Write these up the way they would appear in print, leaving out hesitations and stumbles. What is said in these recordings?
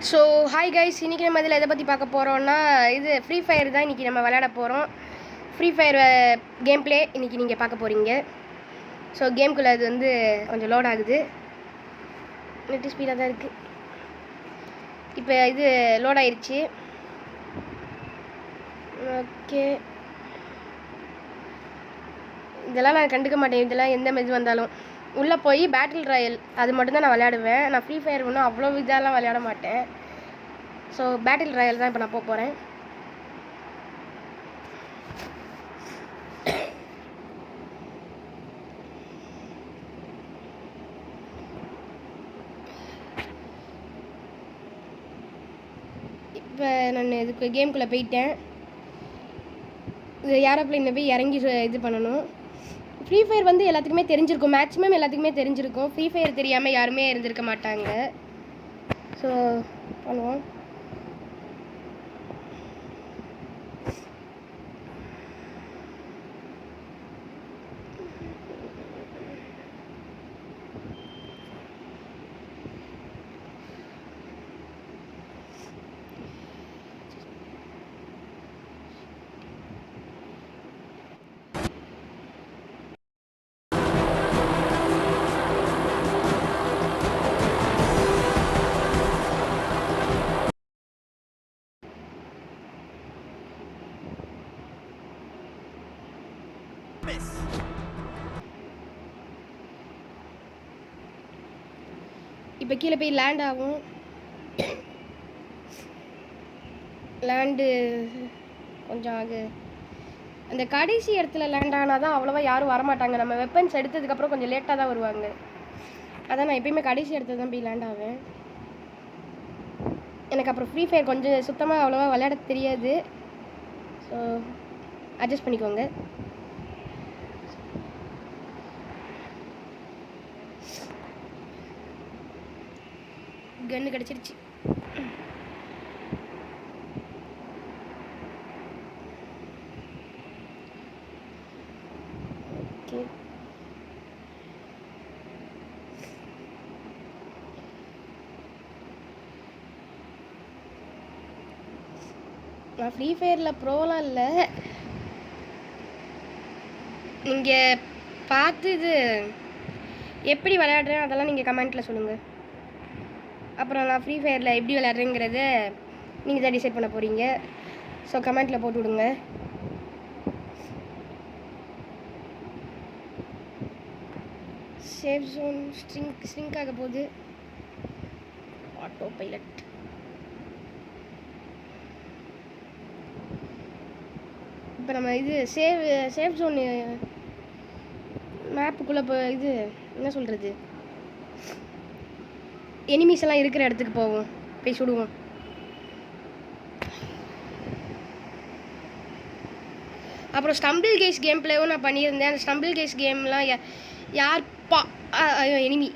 So hi guys, இன்றைக்கி நம்ம இதில் எதை பற்றி பார்க்க போகிறோன்னா இது ஃப்ரீ ஃபயர் தான் இன்றைக்கி நம்ம விளையாட போகிறோம். ஃப்ரீ ஃபயர் கேம் பிளே இன்றைக்கி நீங்கள் பார்க்க போகிறீங்க. ஸோ கேம்குள்ளே அது வந்து கொஞ்சம் லோட் ஆகுது, நெட்டு ஸ்பீடாக தான் இருக்குது. இப்போ இது லோட் ஆயிடுச்சு. ஓகே, இதெல்லாம் நான் கண்டுக்க மாட்டேன். இதெல்லாம் எந்த மெது வந்தாலும் உள்ளே போய் பேட்டில் ராயல் அது மட்டும்தான் நான் விளையாடுவேன். நான் ஃப்ரீ ஃபயர் ஒன்றும் அவ்வளோ இதெல்லாம் விளையாட மாட்டேன். ஸோ பேட்டில் ராயல் தான் இப்போ நான் போக போகிறேன். இப்போ நான் இதுக்கு கேம்குள்ளே போயிட்டேன். இது ஏரோப்ளைனில் போய் இறங்கி இது பண்ணணும். ஃப்ரீ ஃபயர் வந்து எல்லாத்துக்குமே தெரிஞ்சிருக்கும், மேக்ஸிமம் எல்லாத்துக்குமே தெரிஞ்சிருக்கும். ஃப்ரீ ஃபயர் தெரியாமல் யாருமே இருந்திருக்க மாட்டாங்க. ஸோ பண்ணுவோம். இப்போ கீழே போய் லேண்ட் ஆகும். லேண்டு கொஞ்சம் அந்த கடைசி இடத்துல லேண்ட் ஆனால் தான் அவ்வளோவா யாரும் வரமாட்டாங்க. நம்ம வெப்பன்ஸ் எடுத்ததுக்கப்புறம் கொஞ்சம் லேட்டாக தான் வருவாங்க. அதான் நான் எப்பயுமே கடைசி இடத்துல தான் போய் லேண்ட் ஆவேன். எனக்கு அப்புறம் ஃப்ரீ ஃபயர் கொஞ்சம் சுத்தமாக அவ்வளோவா விளையாட தெரியாது. ஸோ அட்ஜஸ்ட் பண்ணிக்கோங்க. கன்று கிடச்சிருச்சு. ஓகே, நான் ஃப்ரீ ஃபயரில் ப்ரோலாம் இல்லை. நீங்கள் பார்த்து இது எப்படி விளையாடுறேன் அதெல்லாம் நீங்கள் கமெண்ட்டில் சொல்லுங்கள். அப்புறம் நான் ஃப்ரீ ஃபயரில் எப்படி விளையாடுறேங்கிறத நீங்கள் தான் டிசைட் பண்ண போகிறீங்க. ஸோ கமெண்ட்டில் போட்டு விடுங்க. சேஃப் ஜோன் ஸ்ட்ரிங்க் ஆக போகுது. Auto pilot. இப்போ நம்ம இது சேஃப் ஜோன் மேப்புக்குள்ளே இப்போ இது என்ன சொல்கிறது, எனிமீஸ் எல்லாம் இருக்கிற இடத்துக்கு போவோம், போய் சுடுவோம். அப்புறம் ஸ்டம்பிள் கேஸ் கேம் பிளேவும் நான் பண்ணியிருந்தேன். அந்த ஸ்டம்பிள் கேஸ் கேம்லாம் யார் எனிமி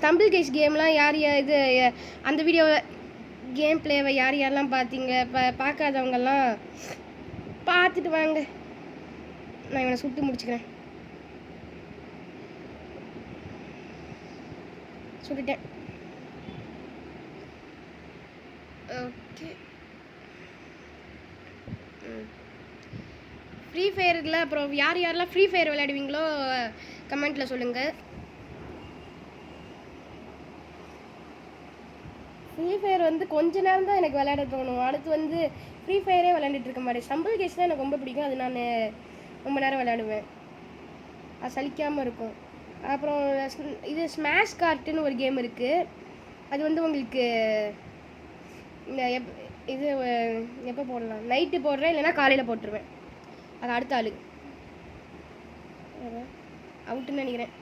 ஸ்டம்பிள் கேஸ் கேம்லாம் யார் இது அந்த வீடியோவை கேம் பிளேவை யாரெல்லாம் பார்த்தீங்க, பார்க்காதவங்கெல்லாம் பார்த்துட்டு வாங்க. நான் இவனை சுட்டு முடிச்சுக்கிறேன். சுட்டுட்டேன். ஓகே, ஃப்ரீ ஃபயரில் அப்புறம் யாரெல்லாம் ஃப்ரீ ஃபயர் விளையாடுவீங்களோ கமெண்ட்டில் சொல்லுங்கள். ஃப்ரீ ஃபயர் வந்து கொஞ்ச நேரம் தான் எனக்கு விளையாட தோணும். அடுத்து வந்து ஃப்ரீ ஃபயரே விளையாண்டுட்டு இருக்க மாட்டேன். ஸ்டம்பிள் கேஸ் தான் எனக்கு ரொம்ப பிடிக்கும். அது நான் ரொம்ப நேரம் விளையாடுவேன், அது சலிக்காமல் இருக்கும். அப்புறம் இது ஸ்மாஷ் கார்ட்டுன்னு ஒரு கேம் இருக்குது. அது வந்து உங்களுக்கு இந்த இது எப்போ போடலாம், நைட்டு போடுறேன், இல்லைன்னா காலையில் போட்டுருவேன். அது அடுத்த ஆளு அவுட்டுன்னு நினைக்கிறேன்.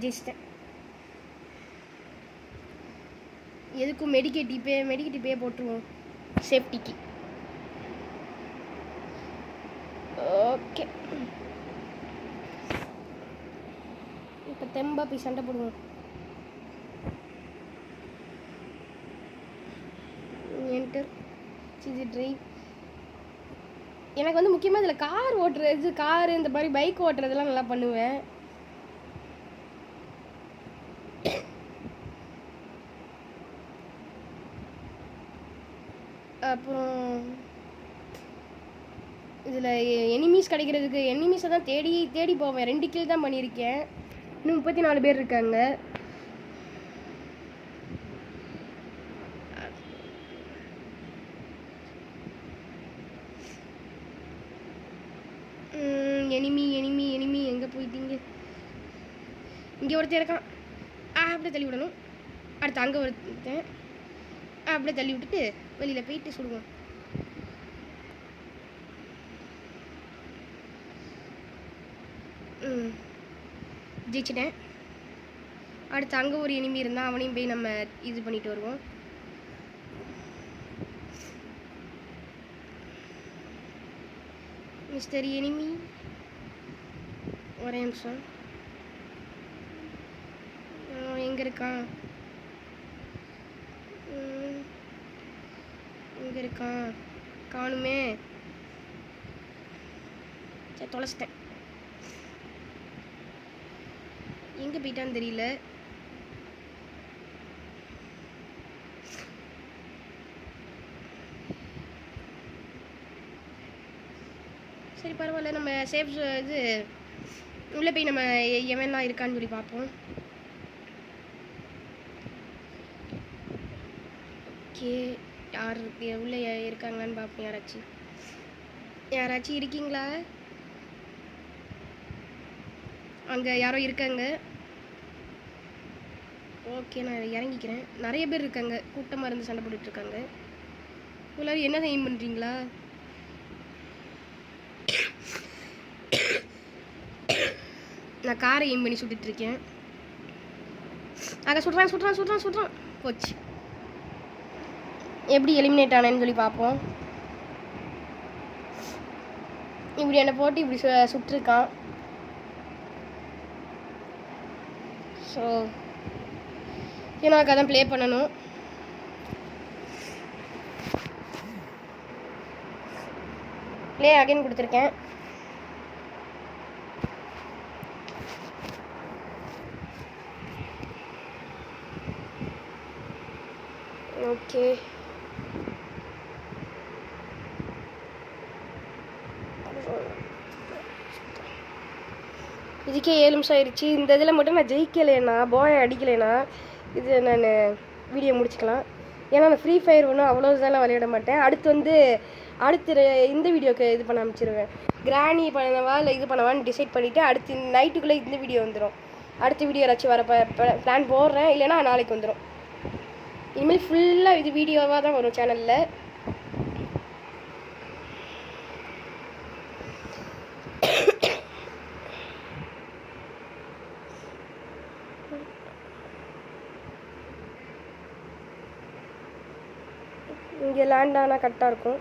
ஜெயிச்சிட்டேன். எதுக்கும் மெடிக்கேட்டிப்பே போட்டுருவோம் சேஃப்டிக்கு. ஓகே, இப்போ தெம்பா போய் சண்டை போடுவோம். என்டர் இது டிரைவ். எனக்கு வந்து முக்கியமாக இதில் கார் ஓட்டுறது, காரு இந்த மாதிரி பைக் ஓட்டுறதுலாம் நல்லா பண்ணுவேன். அப்புறம் இதில் எனிமீஸ் கிடைக்கிறதுக்கு எனிமீஸை தான் தேடி தேடி போவேன். 2 கில் தான் பண்ணியிருக்கேன். இன்னும் 34 பேர் இருக்காங்க. எனிமி எனிமி எனிமி எங்கே போயிட்டீங்க? இங்கே ஒருத்தர் இருக்கான். அப்படியே தள்ளி விடணும். அடுத்து அங்கே ஒருத்தன். அப்படியே தள்ளி விட்டுட்டு வெளியில் போயிட்டு சுடுவோம். ஜெயிச்சிட்டேன். அடுத்து அங்கே ஒரு எனிமி இருந்தால் அவனையும் போய் நம்ம இது பண்ணிட்டு வருவோம். மிஸ்டர் எனிமி ஒரே நிமிஷம். எங்கே இருக்கான்? எங்கே இருக்கான்? காணுமே. சரி தொலைச்சிட்டேன். எங்கே போயிட்டான்னு தெரியல. சரி பரவாயில்ல, நம்ம சேஃப் இது உள்ளே போய் நம்ம எவன்லாம் இருக்கான்னு சொல்லி பார்ப்போம். ஓகே, யார் உள்ளே இருக்காங்களான்னு பார்ப்போம். யாராச்சும் இருக்கீங்களா? அங்கே யாரோ இருக்காங்க. ஓகே, நான் இறங்கிக்கிறேன். நிறைய பேர் இருக்காங்க, கூட்டமாக இருந்து சண்டை போட்டுட்டு இருக்காங்க. எல்லாரும் என்ன எய்ம் பண்ணுறீங்களா? நான் காரை எய்ம் பண்ணி சுட்டுட்டு இருக்கேன். அங்கே சுடுறான். போச்சு. எப்படி எலிமினேட் ஆனேன்னு சொல்லி பார்ப்போம். இப்படி என்னை போட்டு இப்படி சுட்டுருக்கான். ஸோ எனக்கு அதான் ப்ளே பண்ணணும். ப்ளே அகைன் கொடுத்துருக்கேன். ஓகே, இதுக்கே 7 நிமிஷம் ஆயிடுச்சு. இந்த இதில் மட்டும் நான் ஜெயிக்கலைன்னா, போயை அடிக்கலைன்னா இது நான் வீடியோ முடிச்சுக்கலாம். ஏன்னா நான் ஃப்ரீ ஃபயர் ஒன்றும் அவ்வளோ இதெல்லாம் விளையாட மாட்டேன். அடுத்து இந்த வீடியோக்கு இது பண்ண ஆரம்பிச்சிருவேன். கிராணி பண்ணவா இல்லை இது பண்ணவான்னு டிசைட் பண்ணிவிட்டு அடுத்து நைட்டுக்குள்ளே இந்த வீடியோ வந்துடும். அடுத்த வீடியோ ஏதாச்சும் வர பிளான் போடுறேன். இல்லைன்னா நாளைக்கு வந்துடும். இனிமேல் ஃபுல்லாக இது வீடியோவாக தான் வரும் சேனலில். இங்கே லேண்ட் ஆனால் கரெக்டாக இருக்கும்.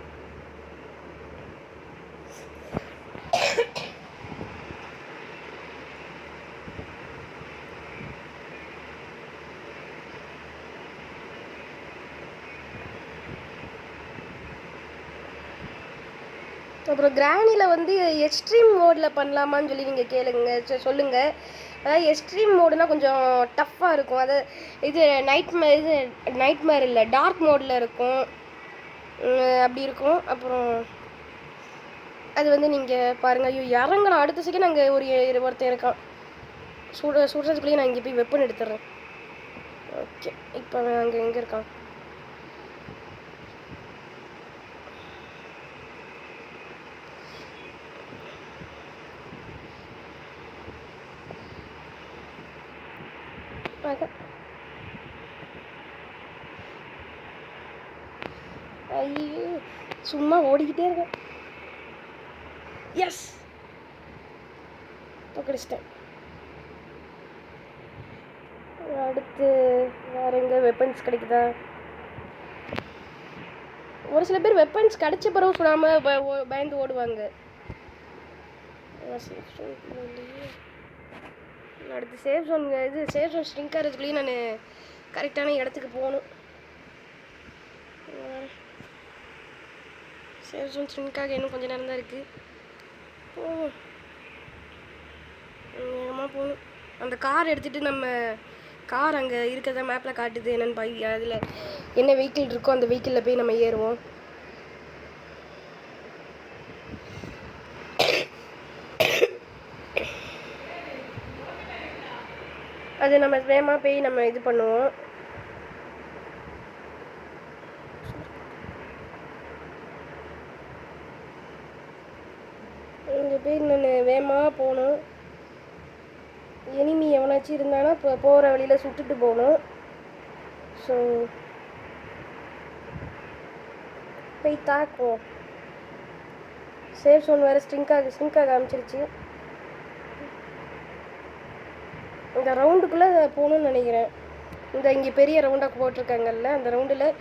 அப்புறம் கிராணியில் வந்து எக்ஸ்ட்ரீம் மோடில் பண்ணலாமான்னு சொல்லி நீங்கள் சொல்லுங்கள். அதாவது எக்ஸ்ட்ரீம் மோடுனால் கொஞ்சம் டஃப்பாக இருக்கும். அது இது நைட்மேர் இல்லை, டார்க் மோடில் இருக்கும். அப்படி இருக்கும். அப்புறம் அது வந்து நீங்கள் பாருங்கள். ஐயோ இறங்கணும். அடுத்த செகண்ட் அங்கே ஒருத்தன் இருக்கான். சுடுறதுக்குள்ளேயே நான் இங்கே போய் வெப்பன் எடுத்துடுறேன். ஓகே, இப்போ அங்கே எங்கே இருக்கான்? ஐயோ சும்மா ஓடிக்கிட்டே இருக்கேன். எஸ், பக்கடிச்சிட்டேன். அடுத்து வேறு எங்கே வெப்பன்ஸ் கிடைக்குதா? ஒரு சில பேர் வெப்பன்ஸ் கிடைச்ச பிறகு சொல்லாமல் பயந்து ஓடுவாங்க. அடுத்து சேஃப் ஜோன் ஸ்ட்ரிங்க் ஆகிறதுக்குள்ளேயும் நான் கரெக்டான இடத்துக்கு போகணும். சேஃப் ஜோன் ஸ்ட்ரிங்காக இன்னும் கொஞ்சம் நேரம் தான் இருக்குது. வேகமாக போகணும். அந்த கார் எடுத்துகிட்டு நம்ம கார் அங்கே இருக்கிறத மேப்பில் காட்டுது என்னென்னு அதில் என்ன வெஹிக்கிள் இருக்கோ அந்த வெஹிக்கிளில் போய் நம்ம ஏறுவோம். அது நம்ம வேகமாக போய் நம்ம இது பண்ணுவோம். இங்கே போய் நான் வேகமாக போகணும். எனிமி எவனாச்சும் இருந்தானா இப்போ போகிற வழியில் சுட்டுட்டு போகணும். ஸோ போய் தாக்குவோம். சேஃப் ஜோன் வேறு ஸ்ட்ரிங்காக காமிச்சிருச்சு. இந்த ரவுண்டுக்குள்ளே போகணுன்னு நினைக்கிறேன். இங்கே பெரிய ரவுண்டாக போட்டிருக்காங்கல்ல, அந்த ரவுண்டில்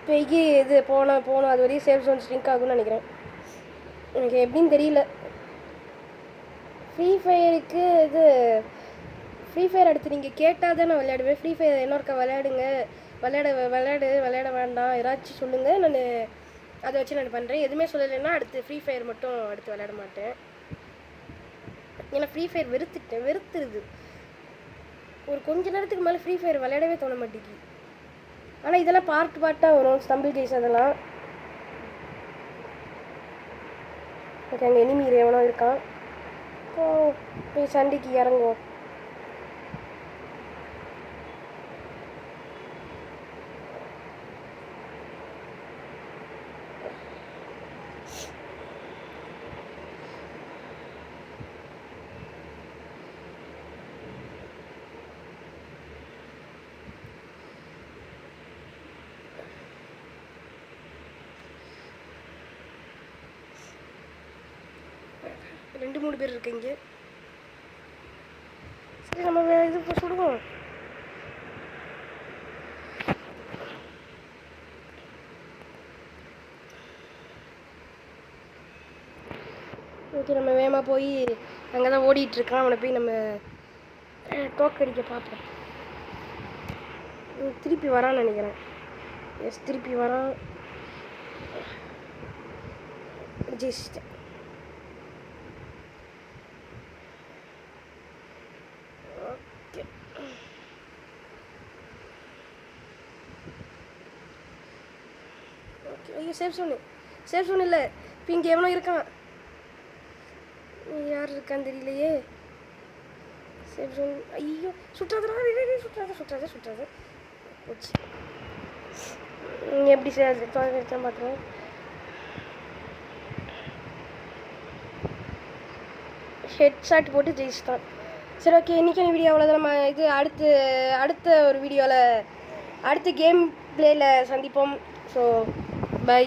போய் இது போனோம் அது வரையும் சேஃப் ஜோன் ஸ்ட்ரிங்க் ஆகும்னு நினைக்கிறேன். எனக்கு எப்படின்னு தெரியல. ஃப்ரீ ஃபயருக்கு ஃப்ரீ ஃபயர் அடுத்து நீங்கள் கேட்டால் தான் நான் விளையாடுவேன். ஃப்ரீ ஃபயர் இன்னொருக்கா விளையாட வேண்டாம், ஏதாச்சும் சொல்லுங்கள், நான் அதை வச்சு நான் பண்ணுறேன். எதுவுமே சொல்லலைன்னா அடுத்து ஃப்ரீ ஃபயர் மட்டும் அடுத்து விளையாட மாட்டேன். ஏன்னா ஃப்ரீ ஃபயர் வெறுத்துருது. ஒரு கொஞ்ச நேரத்துக்கு மேலே ஃப்ரீ ஃபயர் விளையாடவே தோண மாட்டேங்குது. ஆனால் இதெல்லாம் பார்ட்டாக வரும், ஸ்டம்பிள் கேஸ் அதெல்லாம். ஓகே, அங்கே எனிமி எவனோ இருக்கான். போய் சண்டைக்கு இறங்குவோம். ரெண்டு மூணு பேர் இருக்கீங்க. சரி, நம்ம இது இப்போ சுடுவோம். ஓகே, நம்ம வேகமாக போய் அங்கே தான் ஓடிட்டுருக்கான். அவனை போய் நம்ம தோக்கடிக்க பார்ப்போம். திருப்பி வரான்னு நினைக்கிறேன். எஸ், திருப்பி வரான். ஜெயிச்சிட்டேன். ஐயோ, சேஃப் ஜோன் இல்லை. இப்போ இங்கே எவனோ இருக்கான். யார் இருக்கான்னு தெரியலையே. Safe zone. ஐயோ, சுற்றாத போச்சு. எப்படி பார்த்துருவோம். ஹெட் ஷாட் போட்டு ஜெயிச்சிட்டான். சரி, ஓகே, இன்றைக்கான வீடியோ அவ்வளோதான். நம்ம இது அடுத்த ஒரு வீடியோவில் அடுத்த கேம் பிளேயில் சந்திப்போம். So by.